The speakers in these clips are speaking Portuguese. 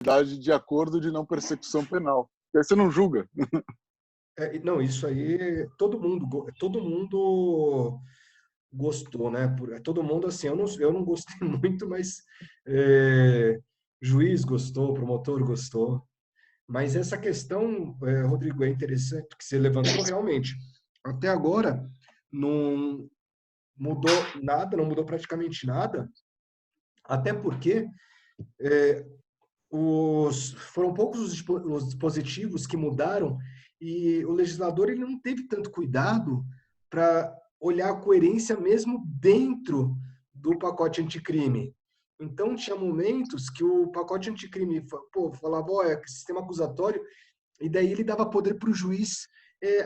de acordo de não persecução penal. E aí você não julga. Não, isso aí todo mundo gostou, né? Todo mundo, assim, eu não gostei muito, mas juiz gostou, promotor gostou. Mas essa questão, Rodrigo, é interessante que você levantou realmente. Até agora não mudou nada, não mudou praticamente nada, até porque foram poucos os dispositivos que mudaram e o legislador ele não teve tanto cuidado para olhar a coerência mesmo dentro do pacote anticrime. Então, tinha momentos que o pacote anticrime falava, olha, sistema acusatório, e daí ele dava poder para o juiz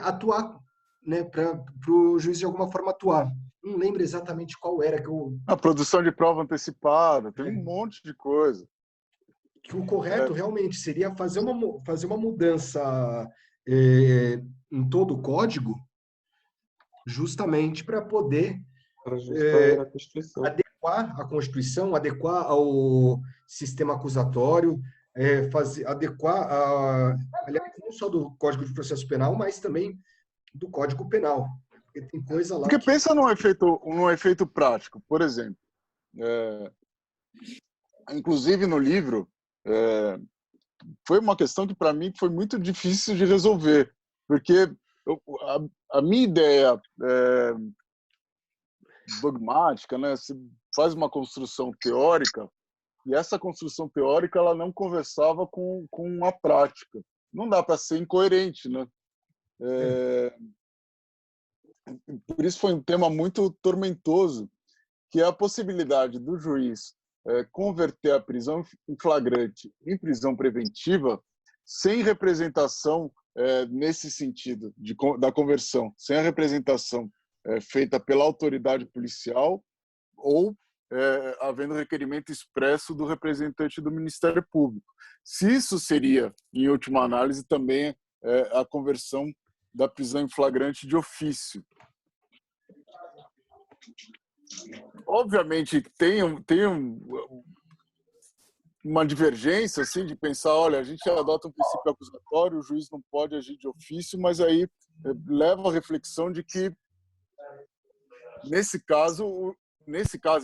atuar, né, para o juiz de alguma forma atuar. Não lembro exatamente qual era que eu... A produção de prova antecipada, tem um monte de coisa. Que o correto realmente seria fazer uma mudança em todo o código, justamente para poder adequar a Constituição, adequar ao sistema acusatório, adequar, aliás, não só do Código de Processo Penal, mas também do Código Penal. Porque tem coisa lá. Porque pensa num efeito prático, por exemplo. Inclusive no livro, foi uma questão que para mim foi muito difícil de resolver, porque a minha ideia dogmática, né, se faz uma construção teórica e essa construção teórica ela não conversava com a prática. Não dá para ser incoerente, né? Por isso foi um tema muito tormentoso, que é a possibilidade do juiz converter a prisão em flagrante em prisão preventiva sem representação nesse sentido da conversão, sem a representação feita pela autoridade policial ou havendo requerimento expresso do representante do Ministério Público. Se isso seria, em última análise, também a conversão da prisão em flagrante de ofício. Obviamente tem uma divergência assim de pensar, olha, a gente adota um princípio acusatório, o juiz não pode agir de ofício, mas aí leva à reflexão de que nesse caso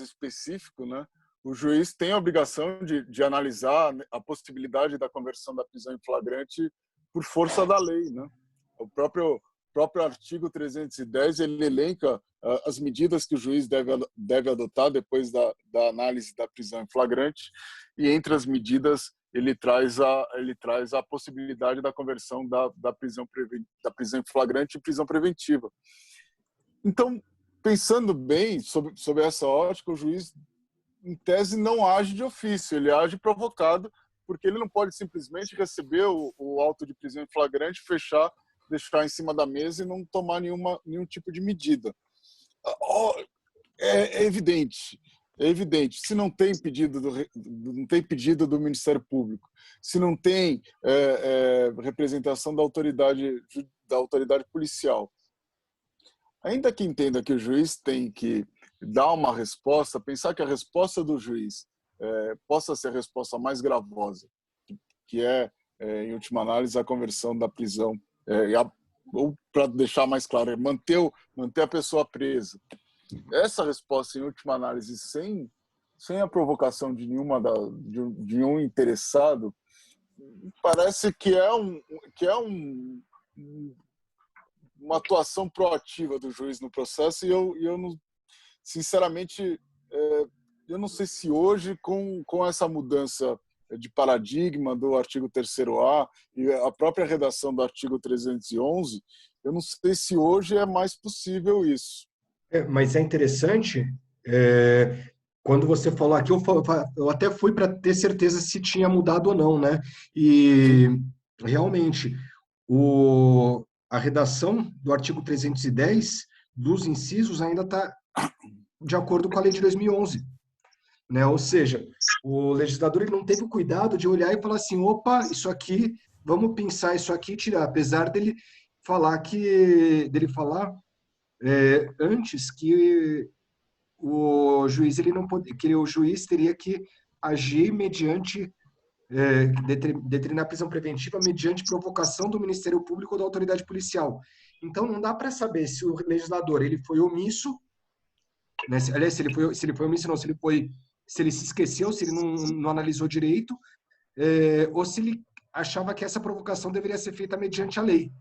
específico, né, o juiz tem a obrigação de analisar a possibilidade da conversão da prisão em flagrante por força da lei, né? O próprio artigo 310 ele elenca as medidas que o juiz deve adotar depois da análise da prisão em flagrante, e entre as medidas ele traz a possibilidade da conversão da prisão em flagrante em prisão preventiva. Então, pensando bem sobre essa ótica, o juiz, em tese, não age de ofício, ele age provocado, porque ele não pode simplesmente receber o auto de prisão em flagrante, fechar, deixar em cima da mesa e não tomar nenhum tipo de medida. É evidente. Se não tem pedido do Ministério Público, se não tem representação da autoridade policial, ainda que entenda que o juiz tem que dar uma resposta, pensar que a resposta do juiz possa ser a resposta mais gravosa, que em última análise, a conversão da prisão, ou para deixar mais claro, manter a pessoa presa. Essa resposta, em última análise, sem a provocação de nenhum interessado, parece que é uma atuação proativa do juiz no processo, e eu não, sinceramente, eu não sei se hoje, com essa mudança de paradigma do artigo 3º-A e a própria redação do artigo 311, eu não sei se hoje é mais possível isso. Mas é interessante, quando você falou aqui, eu até fui para ter certeza se tinha mudado ou não, né? E realmente, a redação do artigo 310 dos incisos ainda está de acordo com a lei de 2011, né? Ou seja, o legislador ele não teve o cuidado de olhar e falar assim, opa, isso aqui, vamos pensar isso aqui e tirar, apesar dele falar antes que o juiz ele não pode, que o juiz teria que agir mediante determinar prisão preventiva mediante provocação do Ministério Público ou da autoridade policial. Então, não dá para saber se o legislador ele foi omisso, né? Aliás, se ele foi omisso, não, se ele se esqueceu, se ele não analisou direito, ou se ele achava que essa provocação deveria ser feita mediante a lei.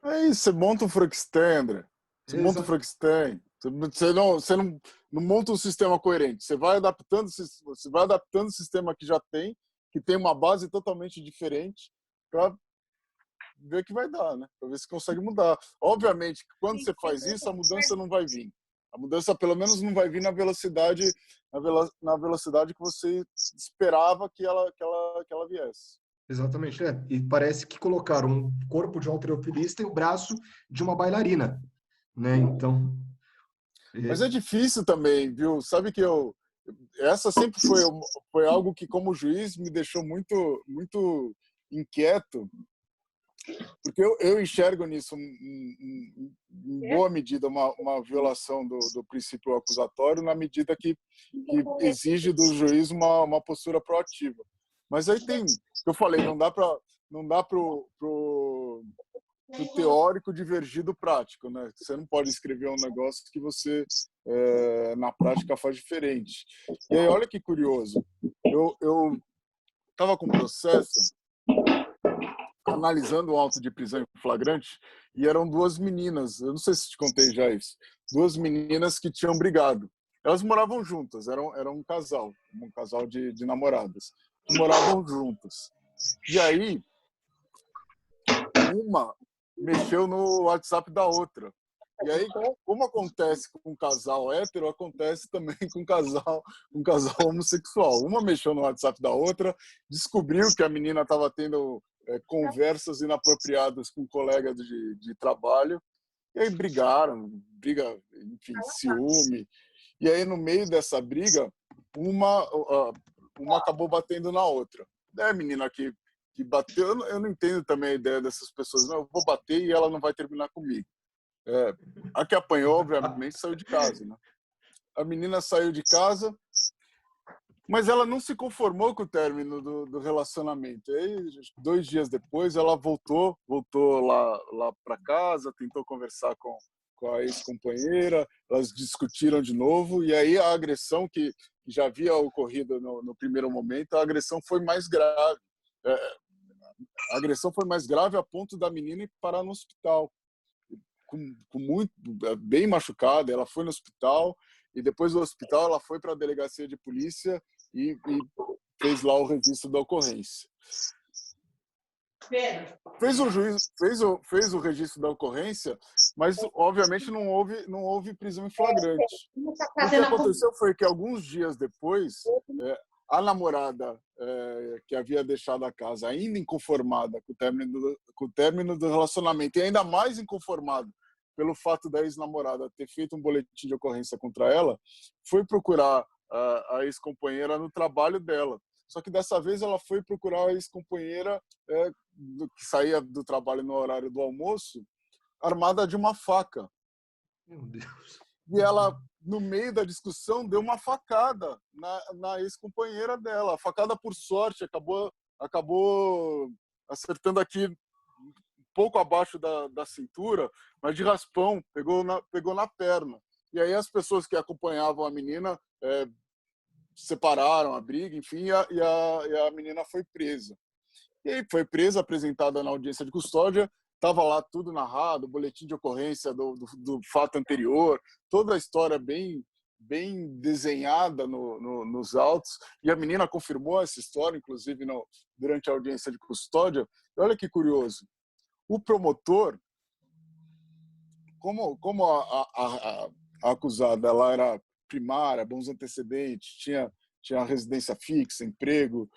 É isso, você monta um Frankenstein, André. Você monta um Frankenstein. Você não monta um sistema coerente. Você vai adaptando o sistema que já tem, que tem uma base totalmente diferente, para ver o que vai dar, né? Para ver se consegue mudar. Obviamente, que quando você faz isso, a mudança não vai vir. A mudança, pelo menos, não vai vir na velocidade que você esperava que ela viesse. Exatamente, E parece que colocaram um corpo de um halterofilista e o braço de uma bailarina, né? Então... Mas é difícil também, viu? Sabe que essa sempre foi algo que, como juiz, me deixou muito inquieto, porque eu enxergo nisso, em boa medida, uma violação do princípio acusatório, na medida que exige do juiz uma postura proativa. Mas aí tem, eu falei, não dá pro teórico divergir do prático, né? Você não pode escrever um negócio que você na prática faz diferente. E aí, olha que curioso, eu estava com um processo analisando o auto de prisão em flagrante e eram duas meninas, eu não sei se te contei já isso, duas meninas que tinham brigado. Elas moravam juntas, eram um casal de namoradas, que moravam juntas. E aí, uma mexeu no WhatsApp da outra. E aí, como acontece com um casal hétero, acontece também com um casal homossexual. Uma mexeu no WhatsApp da outra, descobriu que a menina estava tendo conversas inapropriadas com um colega de trabalho, e aí brigaram, enfim, ciúme. E aí, no meio dessa briga, uma acabou batendo na outra. Daí a menina que bateu, eu não entendo também a ideia dessas pessoas. Não, eu vou bater e ela não vai terminar comigo. A que apanhou, obviamente, saiu de casa, né? A menina saiu de casa, mas ela não se conformou com o término do relacionamento. E aí, 2 dias depois, ela voltou lá para casa, tentou conversar com a ex-companheira, elas discutiram de novo, e aí a agressão que já havia ocorrido no primeiro momento, a agressão foi mais grave. A agressão foi mais grave a ponto da menina ir parar no hospital, bem machucada. Ela foi no hospital e depois do hospital ela foi para a delegacia de polícia e fez lá o registro da ocorrência. Fez o registro da ocorrência, mas obviamente não houve prisão em flagrante. O que aconteceu foi que alguns dias depois, a namorada que havia deixado a casa, ainda inconformada com o término do relacionamento, e ainda mais inconformada pelo fato da ex-namorada ter feito um boletim de ocorrência contra ela, foi procurar a ex-companheira no trabalho dela. Só que dessa vez ela foi procurar a ex-companheira que saía do trabalho no horário do almoço, armada de uma faca. Meu Deus. E ela, no meio da discussão, deu uma facada na ex-companheira dela. A facada, por sorte, acabou acertando aqui um pouco abaixo da cintura, mas de raspão, pegou na perna. E aí as pessoas que acompanhavam a menina separaram a briga, enfim, e a menina foi presa. E aí foi presa, apresentada na audiência de custódia, estava lá tudo narrado, boletim de ocorrência do fato anterior, toda a história bem desenhada nos autos, e a menina confirmou essa história, inclusive durante a audiência de custódia. E olha que curioso, o promotor, como a acusada ela era primária, bons antecedentes, tinha residência fixa, emprego,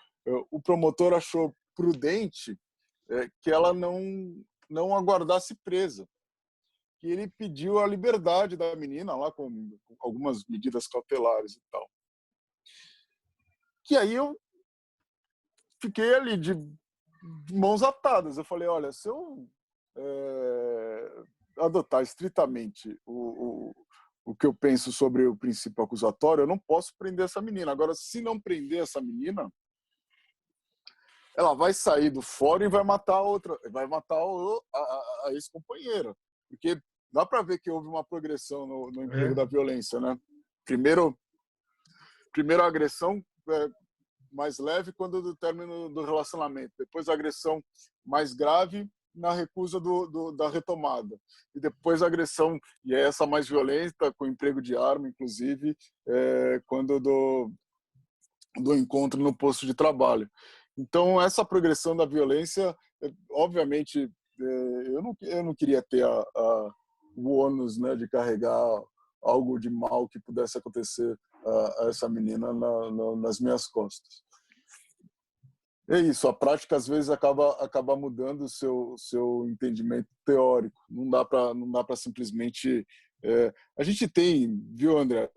o promotor achou prudente que ela não aguardasse presa. E ele pediu a liberdade da menina lá com algumas medidas cautelares e tal. Que aí eu fiquei ali de mãos atadas. Eu falei, olha, se eu adotar estritamente o que eu penso sobre o princípio acusatório, eu não posso prender essa menina. Agora, se não prender essa menina, ela vai sair do fórum e vai matar a outra, vai matar a ex-companheira. Porque dá para ver que houve uma progressão no emprego da violência, né? Primeiro a agressão mais leve quando do término do relacionamento, depois a agressão mais grave na recusa da retomada, e depois a agressão, e é essa mais violenta, com emprego de arma, inclusive, quando do encontro no posto de trabalho. Então, essa progressão da violência, obviamente, eu não queria ter o ônus, né, de carregar algo de mal que pudesse acontecer a essa menina nas minhas costas. É isso, a prática às vezes acaba mudando o seu entendimento teórico. Não dá para simplesmente... a gente tem, viu, André?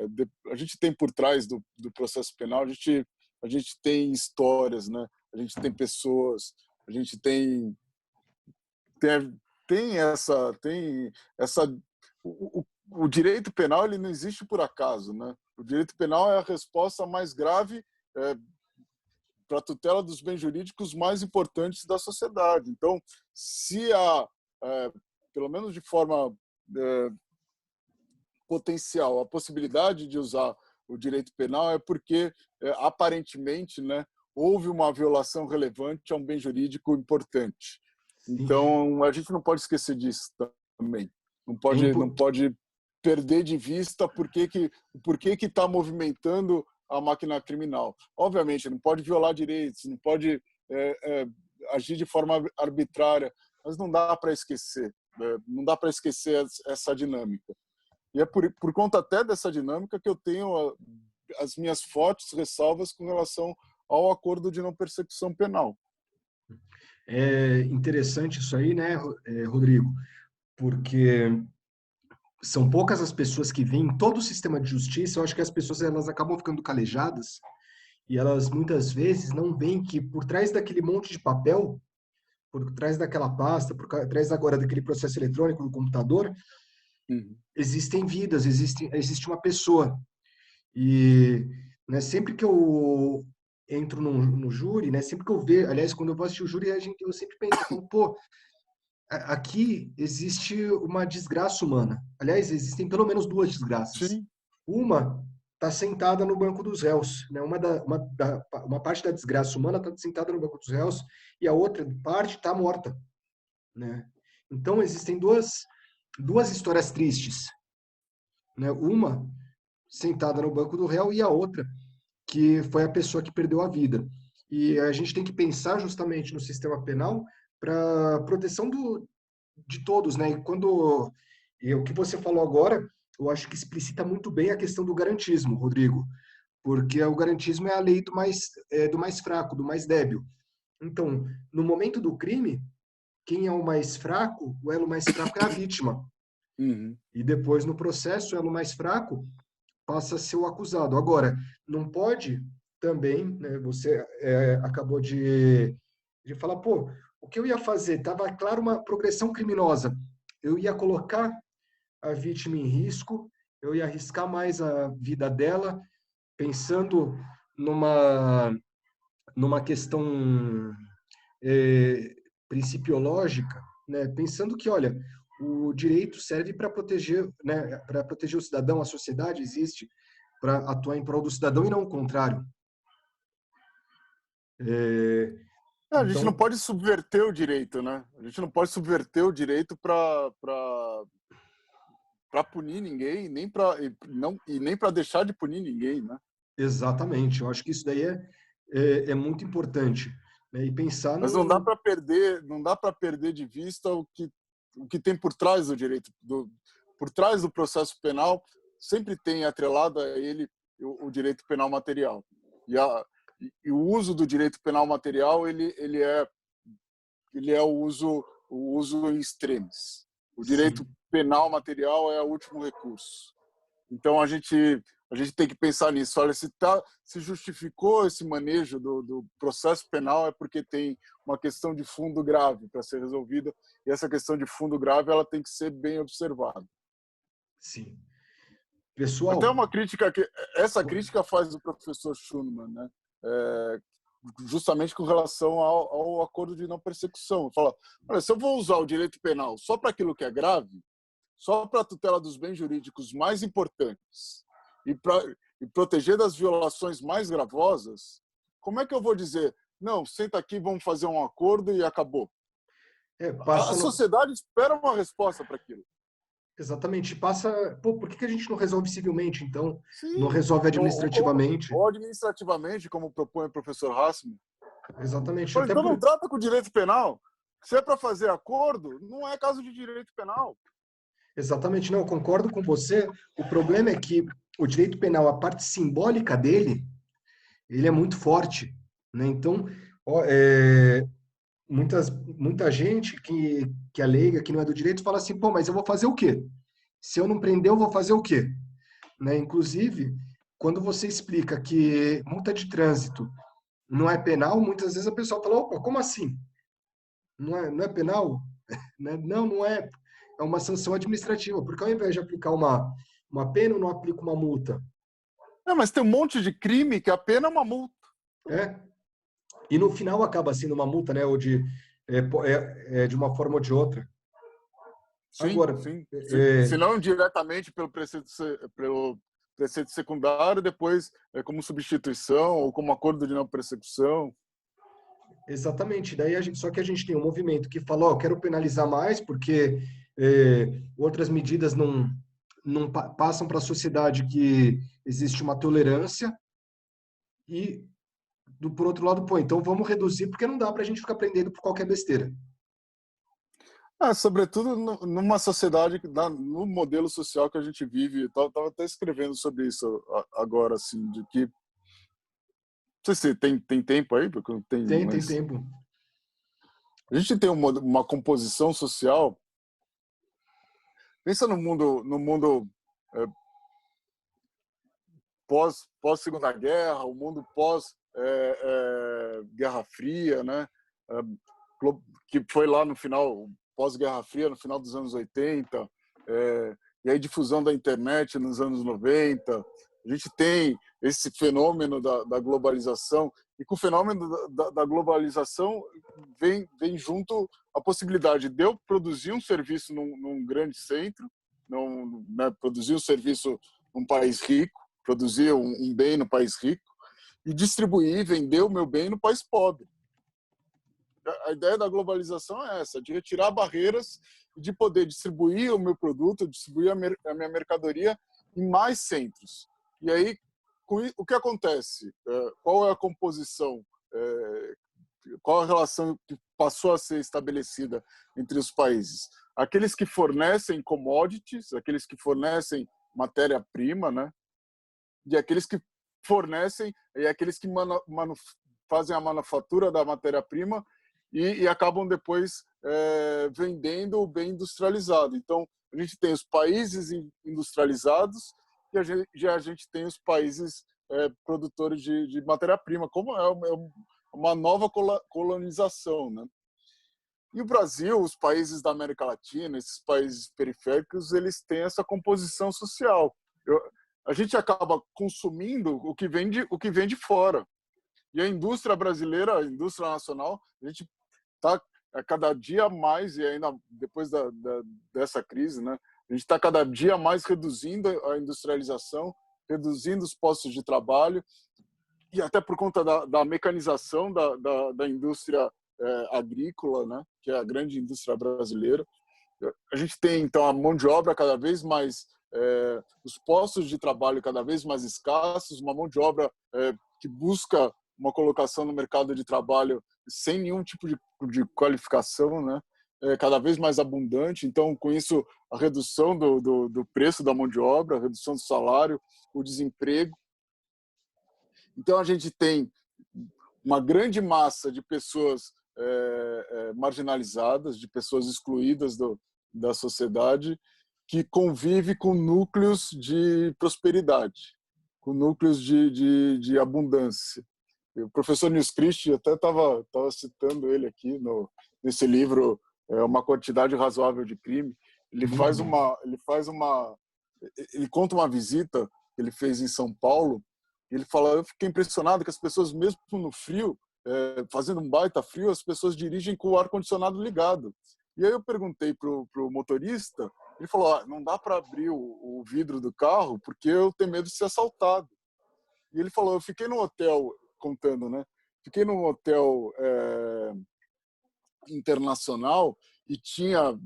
A gente tem por trás do processo penal, a gente tem histórias, né? A gente tem pessoas, a gente tem essa o direito penal, ele não existe por acaso, né? O direito penal é a resposta mais grave para a tutela dos bens jurídicos mais importantes da sociedade. Então, se há, pelo menos de forma potencial, a possibilidade de usar o direito penal, é porque, aparentemente, né, houve uma violação relevante a um bem jurídico importante. Então, a gente não pode esquecer disso também. Não pode perder de vista por que está movimentando a máquina criminal. Obviamente, não pode violar direitos, não pode agir de forma arbitrária, mas não dá para esquecer. Não dá para esquecer essa dinâmica. E é por conta até dessa dinâmica que eu tenho as minhas fortes ressalvas com relação ao acordo de não persecução penal. É interessante isso aí, né, Rodrigo? Porque são poucas as pessoas que veem todo o sistema de justiça. Eu acho que as pessoas elas acabam ficando calejadas e elas muitas vezes não veem que por trás daquele monte de papel, por trás daquela pasta, por trás agora daquele processo eletrônico do computador, existem vidas, existe uma pessoa. E, né, sempre que eu entro no júri, né, sempre que eu vejo, aliás, quando eu vou assistir o júri, eu sempre penso, eu falo, pô, aqui existe uma desgraça humana. Aliás, existem pelo menos duas desgraças. Sim. Uma está sentada no banco dos réus, né? Uma parte da desgraça humana está sentada no banco dos réus e a outra parte está morta, né? Então existem duas histórias tristes, né? Uma sentada no banco do réu e a outra que foi a pessoa que perdeu a vida. E a gente tem que pensar justamente no sistema penal para proteção de todos, né? E o que você falou agora, eu acho que explicita muito bem a questão do garantismo, Rodrigo, porque o garantismo é a lei do mais fraco, do mais débil. Então, no momento do crime, quem é o mais fraco, o elo mais fraco é a vítima. E depois, no processo, o elo mais fraco passa a ser o acusado. Agora, não pode também, né, você acabou de falar, pô, o que eu ia fazer? Estava claro uma progressão criminosa. Eu ia colocar a vítima em risco, eu ia arriscar mais a vida dela, pensando numa questão principiológica, né? Pensando que, olha, o direito serve para proteger, né, para proteger o cidadão, a sociedade existe para atuar em prol do cidadão e não o contrário. A gente não Então, pode subverter o direito, né? A gente não pode subverter o direito para punir ninguém, nem para deixar de punir ninguém, né? exatamente. Eu acho que isso daí é muito importante, né? E pensar Mas não dá para perder de vista o que tem por trás do direito, por trás do processo penal, sempre tem atrelado a ele o direito penal material. E o uso do direito penal material, ele é o uso em extremis. O direito sim, penal material é o último recurso. Então a gente tem que pensar nisso. Olha, se justificou esse manejo do processo penal é porque tem uma questão de fundo grave para ser resolvida, e essa questão de fundo grave ela tem que ser bem observada. sim. Até Pessoal, uma crítica essa crítica faz o professor Schumann, né? justamente com relação ao acordo de não persecução. Fala, olha, se eu vou usar o direito penal só para aquilo que é grave, só para a tutela dos bens jurídicos mais importantes e proteger das violações mais gravosas, como é que eu vou dizer, não, senta aqui, vamos fazer um acordo e acabou? A sociedade espera uma resposta para aquilo. Exatamente. Passa. Pô, por que a gente não resolve civilmente, então? Sim. Não resolve administrativamente? Ou administrativamente, como propõe o professor Hassman. Exatamente. Mas então não trata com o direito penal. Se é para fazer acordo, não é caso de direito penal. Exatamente, não, eu concordo com você. O problema é que o direito penal, a parte simbólica dele, ele é muito forte, né? Então, ó, muita gente que é leiga, que não é do direito, fala assim, pô, mas eu vou fazer o quê? Se eu não prender, eu vou fazer o quê? Né? Inclusive, quando você explica que multa de trânsito não é penal, muitas vezes a pessoa fala, opa, como assim? Não é penal? Né? Não, não é. É uma sanção administrativa, porque ao invés de aplicar uma pena, eu não aplico uma multa. Mas tem um monte de crime que a pena é uma multa. E no final acaba sendo uma multa, né? Ou de uma forma ou de outra. Sim, agora, sim. Se não diretamente pelo preceito secundário, depois como substituição ou como acordo de não persecução. Exatamente. Daí só que a gente tem um movimento que fala, ó, quero penalizar mais porque outras medidas não passam para a sociedade que existe uma tolerância e por outro lado, pô, então vamos reduzir porque não dá para a gente ficar prendendo por qualquer besteira. Sobretudo numa sociedade, no modelo social que a gente vive. Estava até escrevendo sobre isso agora, assim, de que... Não sei se tem tempo aí, porque não tem... Tem tempo. A gente tem uma composição social. Pensa no mundo pós Segunda Guerra, o mundo pós Guerra Fria, né? Que foi lá no final, pós-Guerra Fria, no final dos anos 80, e aí difusão da internet nos anos 90. A gente tem esse fenômeno da globalização, e com o fenômeno da globalização vem junto a possibilidade de eu produzir um serviço num grande centro, produzir um serviço num país rico, produzir um bem no país rico, e distribuir, vender o meu bem no país pobre. A ideia da globalização é essa, de retirar barreiras e de poder distribuir o meu produto, distribuir a minha mercadoria em mais centros. E aí, o que acontece? Qual é a composição? Qual a relação que passou a ser estabelecida entre os países? Aqueles que fornecem commodities, aqueles que fornecem matéria-prima, né? E aqueles que fornecem, e aqueles que fazem a manufatura da matéria-prima e acabam depois vendendo o bem industrializado. Então, a gente tem os países industrializados e a gente tem os países produtores de matéria-prima, como é uma nova colonização, né? E o Brasil, os países da América Latina, esses países periféricos, eles têm essa composição social. A gente acaba consumindo o que vem de fora. E a indústria brasileira, a indústria nacional, a gente está cada dia mais, e ainda depois dessa crise, né, a gente está cada dia mais reduzindo a industrialização, reduzindo os postos de trabalho, e até por conta da mecanização da indústria agrícola, né, que é a grande indústria brasileira. A gente tem, então, a mão de obra cada vez mais, os postos de trabalho cada vez mais escassos, uma mão de obra que busca uma colocação no mercado de trabalho sem nenhum tipo de qualificação, né? Cada vez mais abundante. Então, com isso, a redução do preço da mão de obra, a redução do salário, o desemprego. Então, a gente tem uma grande massa de pessoas marginalizadas, de pessoas excluídas da sociedade, que convive com núcleos de prosperidade, com núcleos de abundância. O professor Nils Christie, até estava citando ele aqui nesse livro, Uma Quantidade Razoável de Crime. Ele conta uma visita que ele fez em São Paulo. Ele fala: eu fiquei impressionado que as pessoas, mesmo no frio, fazendo um baita frio, as pessoas dirigem com o ar-condicionado ligado. E aí eu perguntei pro motorista, ele falou, não dá para abrir o vidro do carro porque eu tenho medo de ser assaltado. E ele falou, eu fiquei num hotel, contando, né? Fiquei num hotel internacional e tinha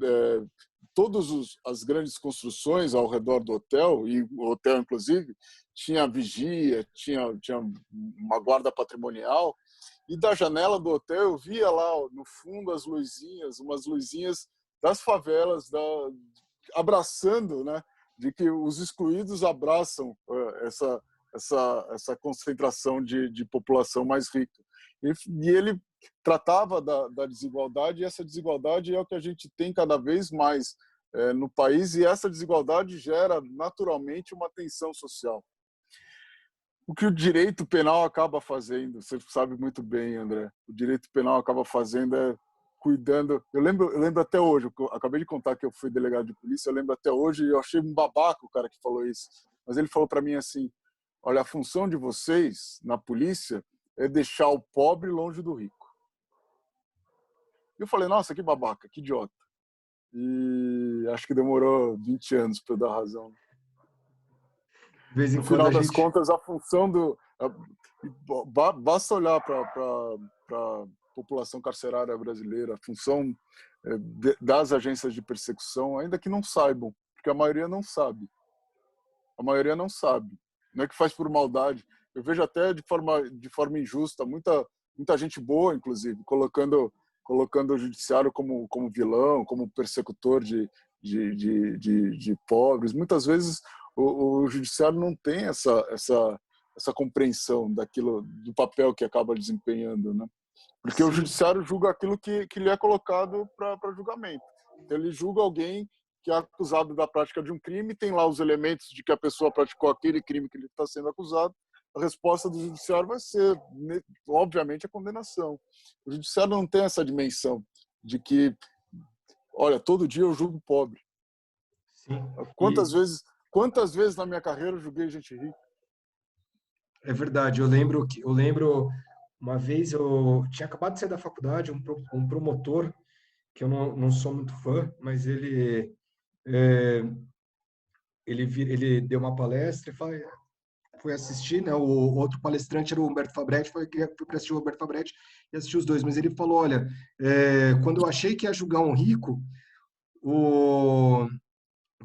todas as grandes construções ao redor do hotel, e o hotel, inclusive, tinha vigia, tinha uma guarda patrimonial, e da janela do hotel eu via lá no fundo as luzinhas, umas luzinhas das favelas, abraçando, né, de que os excluídos abraçam essa concentração de população mais rica. E ele tratava da desigualdade, e essa desigualdade é o que a gente tem cada vez mais no país, e essa desigualdade gera naturalmente uma tensão social. O que o direito penal acaba fazendo, você sabe muito bem, André, o direito penal acaba fazendo cuidando. Eu lembro até hoje, eu acabei de contar que eu fui delegado de polícia, eu lembro até hoje, e eu achei um babaca o cara que falou isso, mas ele falou para mim assim, olha, a função de vocês na polícia é deixar o pobre longe do rico. E eu falei, nossa, que babaca, que idiota. E acho que demorou 20 anos para eu dar razão. De vez em No quando final a das gente... contas, a função basta olhar para a população carcerária brasileira, a função das agências de persecução, ainda que não saibam, porque a maioria não sabe. A maioria não sabe. Não é que faz por maldade. Eu vejo até de forma injusta, muita gente boa, inclusive, colocando o judiciário como vilão, como persecutor de pobres. Muitas vezes o judiciário não tem essa compreensão do papel que acaba desempenhando, né? Porque o Sim, judiciário julga aquilo que lhe é colocado para julgamento. Então, ele julga alguém que é acusado da prática de um crime, tem lá os elementos de que a pessoa praticou aquele crime que ele está sendo acusado, a resposta do judiciário vai ser, obviamente, a condenação. O judiciário não tem essa dimensão de que, olha, todo dia eu julgo pobre. sim. Quantas vezes na minha carreira eu julguei gente rica? É verdade. Eu lembro uma vez eu tinha acabado de sair da faculdade, um promotor que eu não sou muito fã, mas é, ele deu uma palestra e foi assistir, né? O outro palestrante era o Humberto Fabretti, fui para assistir o Humberto Fabretti e assistir os dois. Mas ele falou, olha, quando eu achei que ia julgar um rico,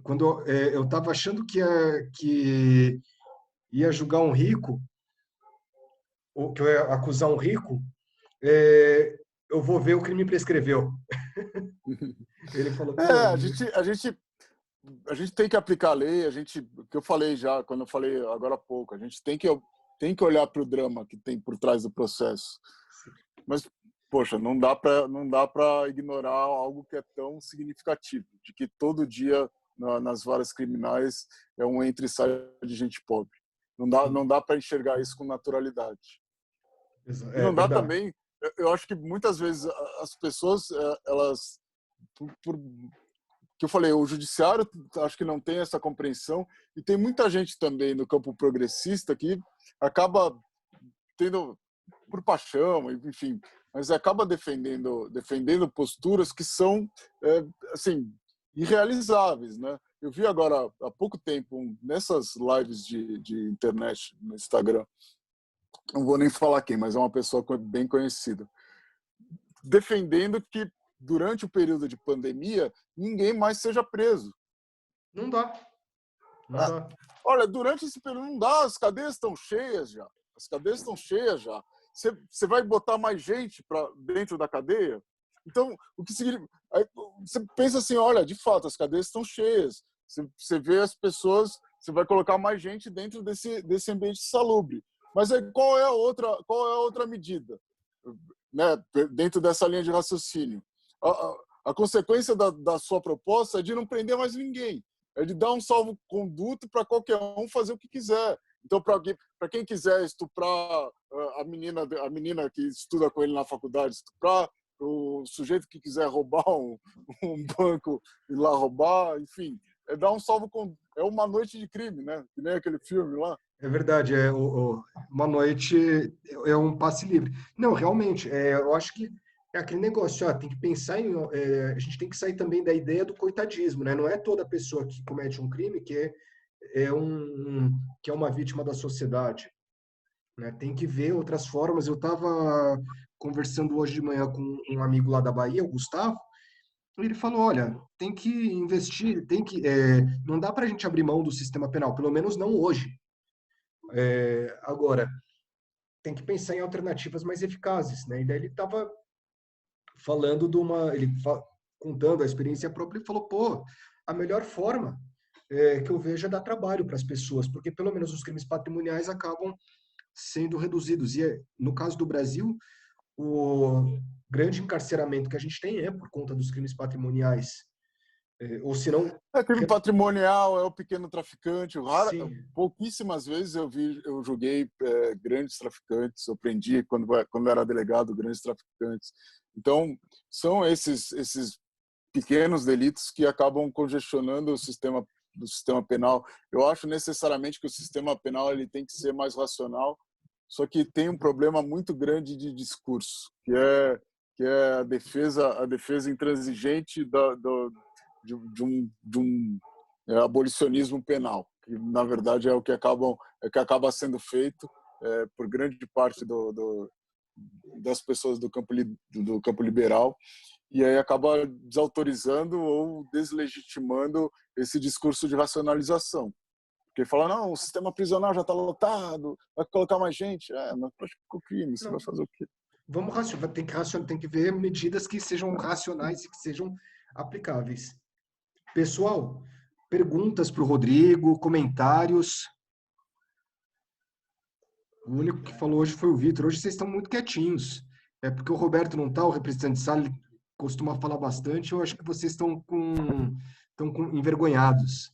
quando eu estava achando que ia julgar um rico, ou que eu ia acusar um rico, eu vou ver o que ele me prescreveu. Ele falou, É, pô, a gente tem que aplicar a lei, que eu falei já, quando eu falei agora há pouco, a gente tem que olhar para o drama que tem por trás do processo. Mas, poxa, não dá para ignorar algo que é tão significativo, de que todo dia nas varas criminais é um entra e sai de gente pobre. Não dá para enxergar isso com naturalidade. E é não dá verdade. também, eu acho que muitas vezes as pessoas, elas, que eu falei, o judiciário acho que não tem essa compreensão, e tem muita gente também no campo progressista que acaba tendo, por paixão, enfim, mas acaba defendendo posturas que são assim, irrealizáveis, né? Eu vi agora há pouco tempo nessas lives de internet no Instagram, não vou nem falar quem, mas é uma pessoa bem conhecida, defendendo que durante o período de pandemia ninguém mais seja preso. Não dá. Não Ah, dá. olha, durante esse período não dá, as cadeias estão cheias já. As cadeias estão cheias já. Você vai botar mais gente para dentro da cadeia? Então, o que significa? Aí, você pensa assim, olha, de fato, as cadeias estão cheias. Você vê as pessoas, você vai colocar mais gente dentro desse ambiente salubre. Mas aí, qual é a outra medida, né, dentro dessa linha de raciocínio? A consequência da sua proposta é de não prender mais ninguém. É de dar um salvo-conduto para qualquer um fazer o que quiser. Então, para quem quiser estuprar a menina que estuda com ele na faculdade, estuprar o sujeito que quiser roubar um banco e lá roubar, enfim, é dar um salvo-conduto. É uma noite de crime, né? Que nem aquele filme lá. É verdade, uma noite é um passe livre. Não, realmente, eu acho que é aquele negócio, ó, tem que pensar a gente tem que sair também da ideia do coitadismo, né? Não é toda pessoa que comete um crime que é uma vítima da sociedade, né? Tem que ver outras formas. Eu estava conversando hoje de manhã com um amigo lá da Bahia, o Gustavo, e ele falou, olha, tem que investir, não dá para a gente abrir mão do sistema penal, pelo menos não hoje. Agora, tem que pensar em alternativas mais eficazes, né? E daí ele estava falando contando a experiência própria e falou, pô, a melhor forma que eu vejo é dar trabalho para as pessoas, porque pelo menos os crimes patrimoniais acabam sendo reduzidos. E no caso do Brasil, o grande encarceramento que a gente tem é por conta dos crimes patrimoniais. Ou se não... É crime patrimonial, é o pequeno traficante. Sim. Pouquíssimas vezes eu julguei grandes traficantes, eu prendi quando era delegado grandes traficantes. Então, são esses pequenos delitos que acabam congestionando o sistema do sistema penal. Eu acho necessariamente que o sistema penal ele tem que ser mais racional, só que tem um problema muito grande de discurso, que é a defesa intransigente de um abolicionismo penal, que na verdade é o que acaba sendo feito por grande parte das pessoas do campo liberal, e aí acaba desautorizando ou deslegitimando esse discurso de racionalização. Porque fala, não, o sistema prisional já está lotado, vai colocar mais gente. Mas praticou crime, você vai Não, fazer o quê? tem que ver medidas que sejam racionais e que sejam aplicáveis. Pessoal, perguntas para o Rodrigo, comentários. O único que falou hoje foi o Vitor. Hoje vocês estão muito quietinhos. É porque o Roberto não está, o representante de sala, ele costuma falar bastante. Eu acho que vocês estão envergonhados.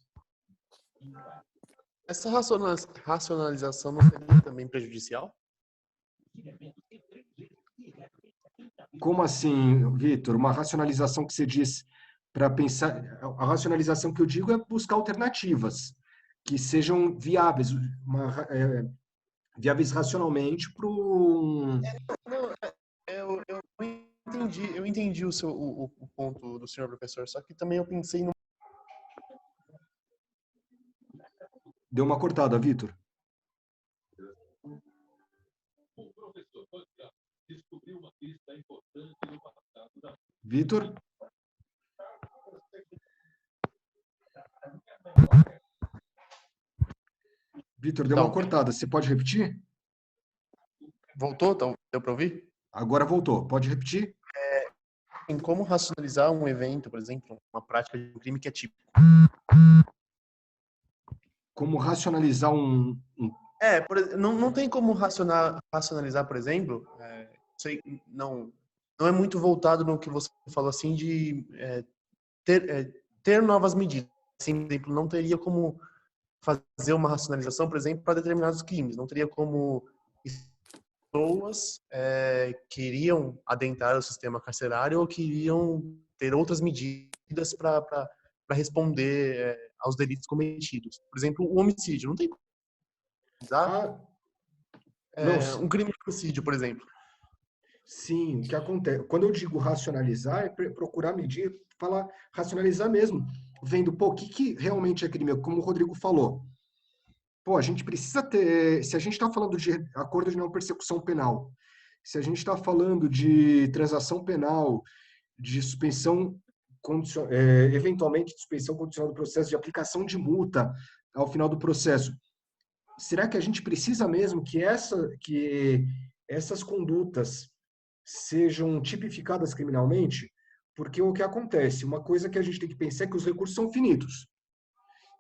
Essa racionalização não seria também prejudicial? Como assim, Vitor? Uma racionalização que você diz para pensar. A racionalização que eu digo é buscar alternativas que sejam viáveis, viáveis racionalmente para um... Não, eu entendi o ponto do senhor professor, só que também eu pensei no... Deu uma cortada, Vitor. Vitor? Vitor, deu uma cortada. Você pode repetir? Voltou? Então, deu para ouvir? Agora voltou. Pode repetir? Em como racionalizar um evento, por exemplo, uma prática de um crime que é típico. Como racionalizar não tem como racionalizar, por exemplo, não é muito voltado no que você falou assim de ter novas medidas. Assim, por exemplo, não teria como fazer uma racionalização, por exemplo, para determinados crimes. Não teria como pessoas queriam adentrar o sistema carcerário ou queriam ter outras medidas para responder aos delitos cometidos. Por exemplo, o homicídio. Não tem como um crime de homicídio, por exemplo. Sim, o que acontece? Quando eu digo racionalizar, é procurar medir, falar racionalizar mesmo, vendo, pô, o que realmente é crime, como o Rodrigo falou. Pô, a gente precisa ter, se a gente está falando de acordo de não persecução penal, se a gente está falando de transação penal, de suspensão, eventualmente de suspensão condicional do processo, de aplicação de multa ao final do processo, será que a gente precisa mesmo que essas condutas sejam tipificadas criminalmente? Porque o que acontece, uma coisa que a gente tem que pensar é que os recursos são finitos.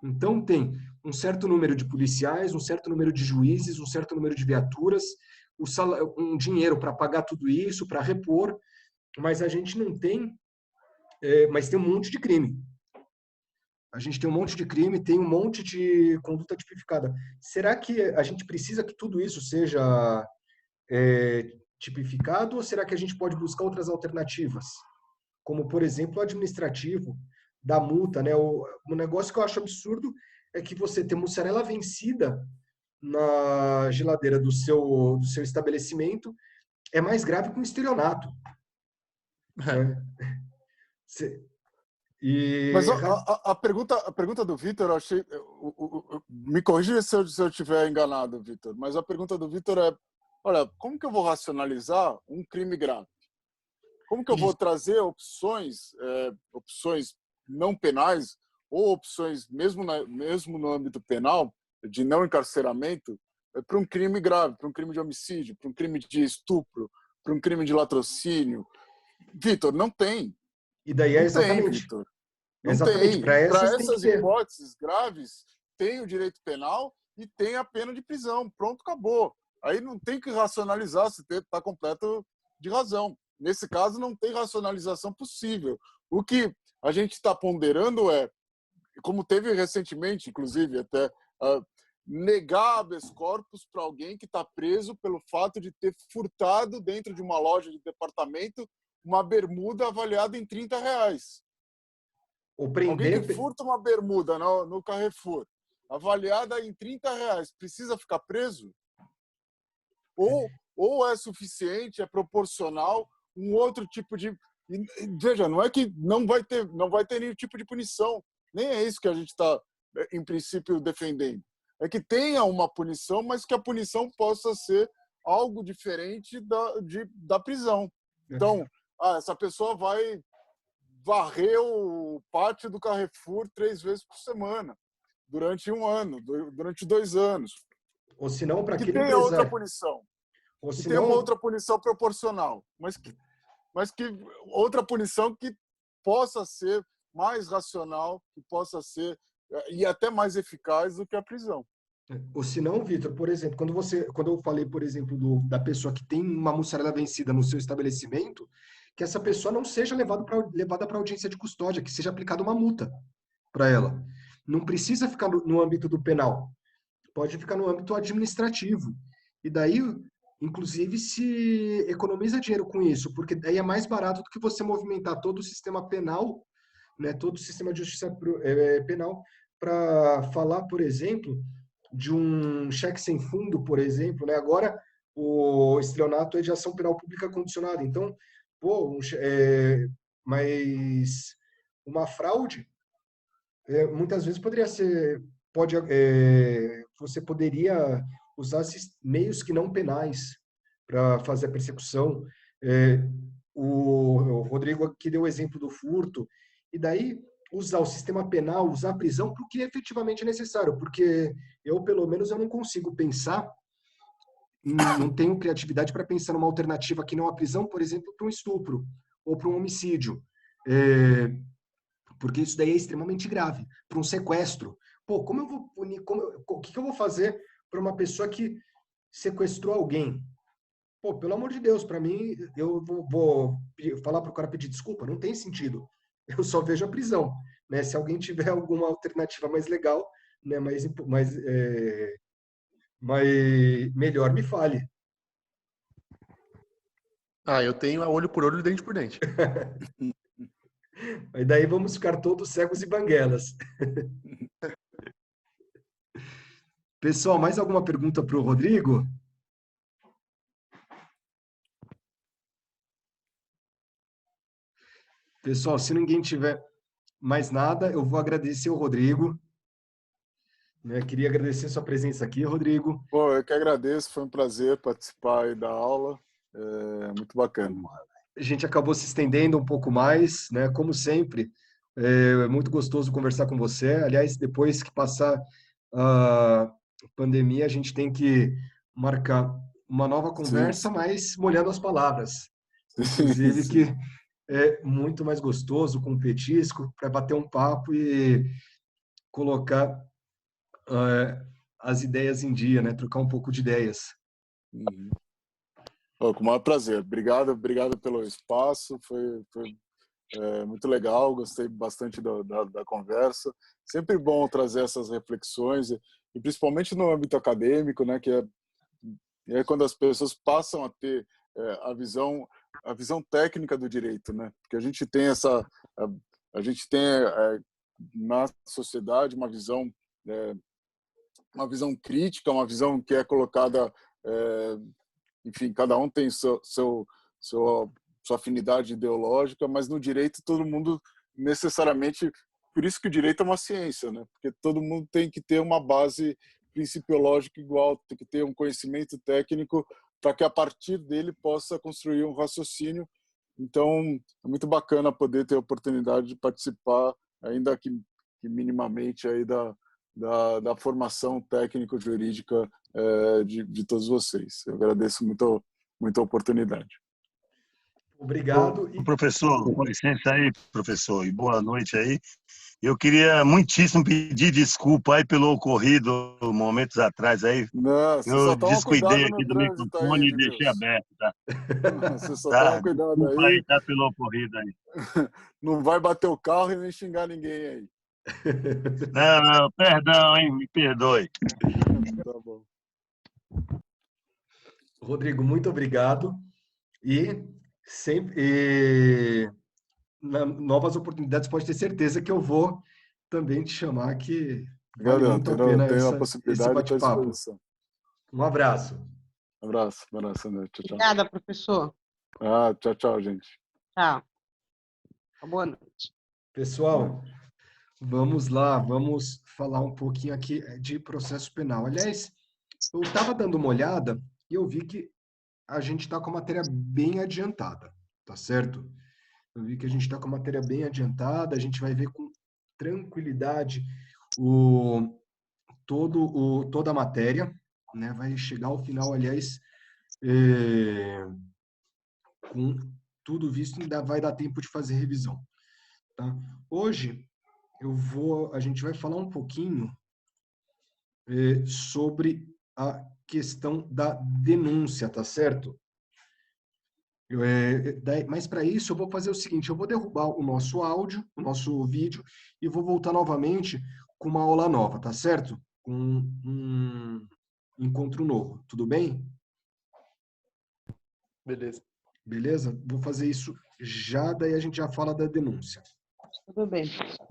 Então, tem um certo número de policiais, um certo número de juízes, um certo número de viaturas, um dinheiro para pagar tudo isso, para repor, mas a gente não tem, mas tem um monte de crime. A gente tem um monte de crime, tem um monte de conduta tipificada. Será que a gente precisa que tudo isso seja tipificado ou será que a gente pode buscar outras alternativas? Como, por exemplo, o administrativo da multa, né? O negócio que eu acho absurdo é que você tem mussarela vencida na geladeira do seu estabelecimento é mais grave que um estelionato, né? Mas E a pergunta do Vitor, eu achei. Me corrija se eu estiver enganado, Vitor, mas a pergunta do Vitor é: olha, como que eu vou racionalizar um crime grave? Como que eu vou isso, trazer opções, opções não penais ou opções, mesmo no âmbito penal, de não encarceramento, para um crime grave, para um crime de homicídio, para um crime de estupro, para um crime de latrocínio? Vitor, não tem. e daí é Não tem, exatamente, Vitor. Não exatamente, tem. para Para essas tem que essas ter. hipóteses graves, tem o direito penal e tem a pena de prisão. Pronto, acabou. Aí não tem que racionalizar, se está completo de razão. Nesse caso, não tem racionalização possível. O que a gente está ponderando é, como teve recentemente, inclusive, até negar habeas corpus para alguém que está preso pelo fato de ter furtado dentro de uma loja de departamento uma bermuda avaliada em R$ 30. Ou Alguém que prender, furta uma bermuda no Carrefour, avaliada em R$ 30, precisa ficar preso? Ou é suficiente, é proporcional, um outro tipo de... Veja, não é que não vai ter nenhum tipo de punição. Nem é isso que a gente está, em princípio, defendendo. É que tenha uma punição, mas que a punição possa ser algo diferente da prisão. Então, essa pessoa vai varrer o pátio do Carrefour 3 vezes por semana, durante um ano, durante 2 anos. ou se não, para Que aquele tenha outra empresário, punição. ou Que se tenha uma não, outra punição proporcional. Mas que outra punição que possa ser mais racional, que possa ser e até mais eficaz do que a prisão. ou se não, Vitor, por exemplo, quando eu falei, por exemplo, da pessoa que tem uma mussarela vencida no seu estabelecimento, que essa pessoa não seja levada para audiência de custódia, que seja aplicada uma multa para ela. Não precisa ficar no âmbito do penal, pode ficar no âmbito administrativo. E daí, inclusive, se economiza dinheiro com isso, porque daí é mais barato do que você movimentar todo o sistema penal, né, todo o sistema de justiça penal, para falar, por exemplo, de um cheque sem fundo, por exemplo, né? Agora o estelionato é de ação penal pública condicionada. Então, pô, mas uma fraude muitas vezes você poderia usar esses meios que não penais para fazer a persecução. É, o Rodrigo aqui deu o exemplo do furto, e daí usar o sistema penal, usar a prisão para o que efetivamente é necessário, porque eu, pelo menos, eu não consigo pensar, não tenho criatividade para pensar numa alternativa que não a prisão, por exemplo, para um estupro ou para um homicídio. É, porque isso daí é extremamente grave. Para um sequestro. Pô, como eu vou punir? O que eu vou fazer para uma pessoa que sequestrou alguém? Pô, pelo amor de Deus, para mim, eu vou falar para o cara pedir desculpa? Não tem sentido. Eu só vejo a prisão. Né? Se alguém tiver alguma alternativa mais legal, né, mais melhor, me fale. Eu tenho a olho por olho e dente por dente. Aí daí vamos ficar todos cegos e banguelas. Pessoal, mais alguma pergunta para o Rodrigo? Pessoal, se ninguém tiver mais nada, eu vou agradecer o Rodrigo. Né? Queria agradecer sua presença aqui, Rodrigo. Pô, eu que agradeço, foi um prazer participar aí da aula. Muito bacana. A gente acabou se estendendo um pouco mais, né? Como sempre, é muito gostoso conversar com você. Aliás, depois que passar a pandemia, a gente tem que marcar uma nova Sim, conversa, sim. mas molhando as palavras. Sim, Inclusive, que sim. é muito mais gostoso com um petisco para bater um papo e colocar as ideias em dia, né? Trocar um pouco de ideias. Uhum. Oh, com o maior prazer. Obrigado pelo espaço. Foi muito legal. Gostei bastante da conversa. Sempre bom trazer essas reflexões e principalmente no âmbito acadêmico, né? Que é quando as pessoas passam a ter a visão técnica do direito, né? Porque a gente tem a gente tem na sociedade uma visão uma visão crítica, uma visão que é colocada, enfim, cada um tem sua afinidade ideológica, mas no direito todo mundo necessariamente, por isso que o direito é uma ciência, né? Porque todo mundo tem que ter uma base principiológica igual, tem que ter um conhecimento técnico para que a partir dele possa construir um raciocínio. Então, é muito bacana poder ter a oportunidade de participar, ainda que minimamente, aí da formação técnico-jurídica de todos vocês. Eu agradeço muito a oportunidade. Obrigado. Professor, com licença aí, professor, e boa noite aí. Eu queria muitíssimo pedir desculpa aí pelo ocorrido momentos atrás aí. Não, você Eu só toma descuidei cuidado no aqui do trânsito aí, microfone e deixei Edmilson. aberto, tá? Você só Tá? toma cuidado Desculpa aí. aí, tá, pelo ocorrido aí. Não vai bater o carro e nem xingar ninguém aí. Não, perdão, hein? Me perdoe. Tá bom. Rodrigo, muito obrigado. E sempre novas oportunidades, pode ter certeza que eu vou também te chamar, que vale muito a pena Tenho a esse possibilidade, estou à bate-papo. disposição. Um abraço. Abraço, André. Tchau, tchau. Obrigada, professor. Tchau, gente. Tchau. Boa noite. Pessoal, vamos lá, vamos falar um pouquinho aqui de processo penal. Aliás, eu estava dando uma olhada e eu vi que a gente está com a matéria bem adiantada, tá certo? Eu vi que a gente está com a matéria bem adiantada, a gente vai ver com tranquilidade toda a matéria, né? Vai chegar ao final, aliás, com tudo visto, ainda vai dar tempo de fazer revisão, tá? Hoje, a gente vai falar um pouquinho sobre a questão da denúncia, tá certo? Mas para isso eu vou fazer o seguinte, eu vou derrubar o nosso áudio, o nosso vídeo, e vou voltar novamente com uma aula nova, tá certo? Com um encontro novo, tudo bem? Beleza. Beleza? Vou fazer isso já, daí a gente já fala da denúncia. Tudo bem, professor.